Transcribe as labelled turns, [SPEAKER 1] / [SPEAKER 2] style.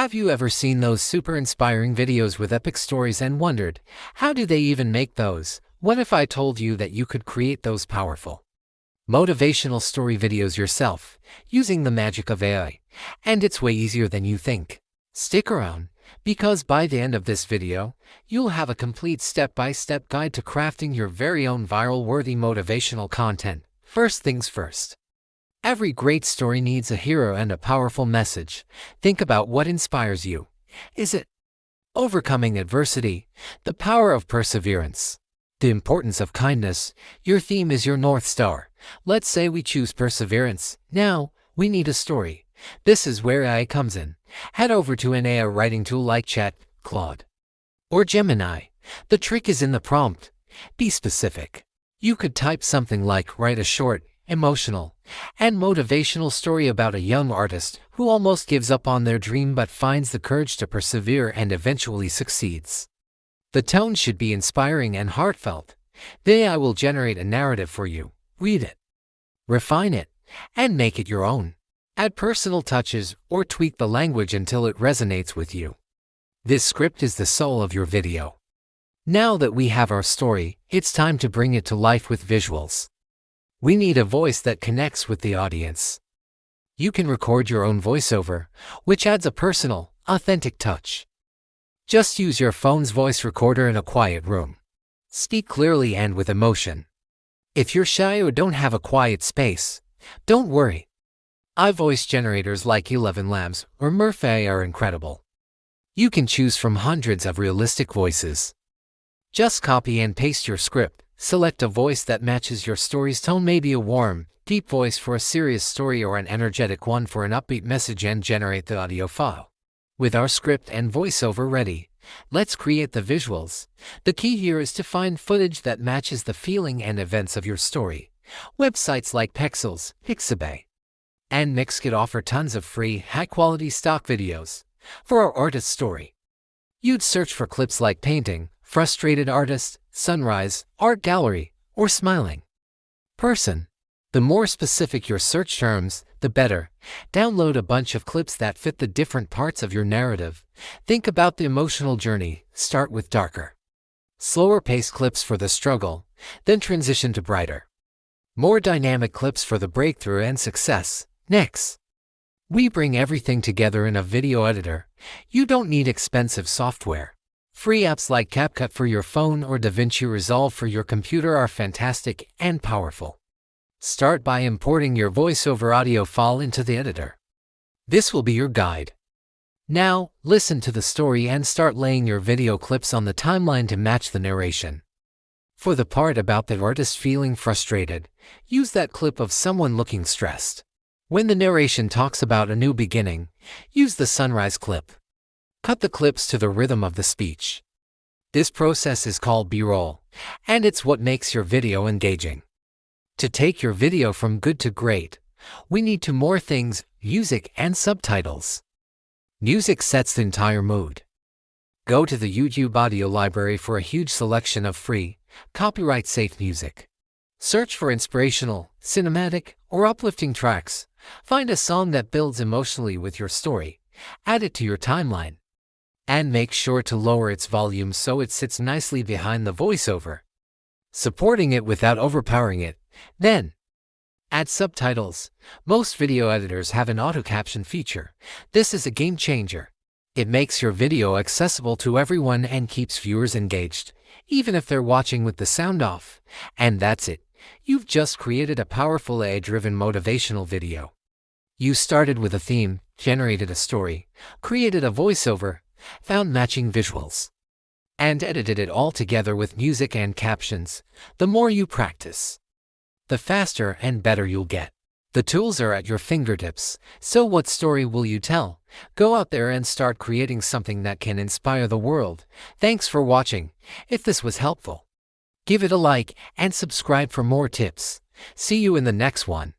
[SPEAKER 1] Have you ever seen those super inspiring videos with epic stories and wondered, how do they even make those? What if I told you that you could create those powerful, motivational story videos yourself, using the magic of AI? And it's way easier than you think. Stick around, because by the end of this video, you'll have a complete step-by-step guide to crafting your very own viral-worthy motivational content. First things first. Every great story needs a hero and a powerful message. Think about what inspires you. Is it overcoming adversity, the power of perseverance, the importance of kindness? Your theme is your North Star. Let's say we choose perseverance. Now, we need a story. This is where AI comes in. Head over to an AI writing tool like Chat, Claude, or Gemini. The trick is in the prompt. Be specific. You could type something like, write a short, emotional, and motivational story about a young artist who almost gives up on their dream but finds the courage to persevere and eventually succeeds. The tone should be inspiring and heartfelt. The AI will generate a narrative for you. Read it, refine it, and make it your own. Add personal touches or tweak the language until it resonates with you. This script is the soul of your video. Now that we have our story, it's time to bring it to life with visuals. We need a voice that connects with the audience. You can record your own voiceover, which adds a personal, authentic touch. Just use your phone's voice recorder in a quiet room. Speak clearly and with emotion. If you're shy or don't have a quiet space, don't worry. iVoice generators like 11 Labs or Murphy are incredible. You can choose from hundreds of realistic voices. Just copy and paste your script. Select a voice that matches your story's tone, maybe a warm, deep voice for a serious story or an energetic one for an upbeat message, and generate the audio file. With our script and voiceover ready, let's create the visuals. The key here is to find footage that matches the feeling and events of your story. Websites like Pexels, Pixabay, and Mixkit offer tons of free, high-quality stock videos. For our artist story, you'd search for clips like painting, frustrated artist, sunrise, art gallery, or smiling person. The more specific your search terms, the better. Download a bunch of clips that fit the different parts of your narrative. Think about the emotional journey. Start with darker, slower-paced clips for the struggle, then transition to brighter, more dynamic clips for the breakthrough and success. Next, we bring everything together in a video editor. You don't need expensive software. Free apps like CapCut for your phone or DaVinci Resolve for your computer are fantastic and powerful. Start by importing your voiceover audio file into the editor. This will be your guide. Now, listen to the story and start laying your video clips on the timeline to match the narration. For the part about the artist feeling frustrated, use that clip of someone looking stressed. When the narration talks about a new beginning, use the sunrise clip. Cut the clips to the rhythm of the speech. This process is called B-roll, and it's what makes your video engaging. To take your video from good to great, we need two more things: music and subtitles. Music sets the entire mood. Go to the YouTube audio library for a huge selection of free, copyright-safe music. Search for inspirational, cinematic, or uplifting tracks. Find a song that builds emotionally with your story. Add it to your timeline. And make sure to lower its volume so it sits nicely behind the voiceover, supporting it without overpowering it. Then, add subtitles. Most video editors have an auto-caption feature. This is a game changer. It makes your video accessible to everyone and keeps viewers engaged, even if they're watching with the sound off. And that's it. You've just created a powerful AI-driven motivational video. You started with a theme, generated a story, created a voiceover, found matching visuals, and edited it all together with music and captions. The more you practice, the faster and better you'll get. The tools are at your fingertips, so what story will you tell? Go out there and start creating something that can inspire the world. Thanks for watching. If this was helpful, give it a like and subscribe for more tips. See you in the next one.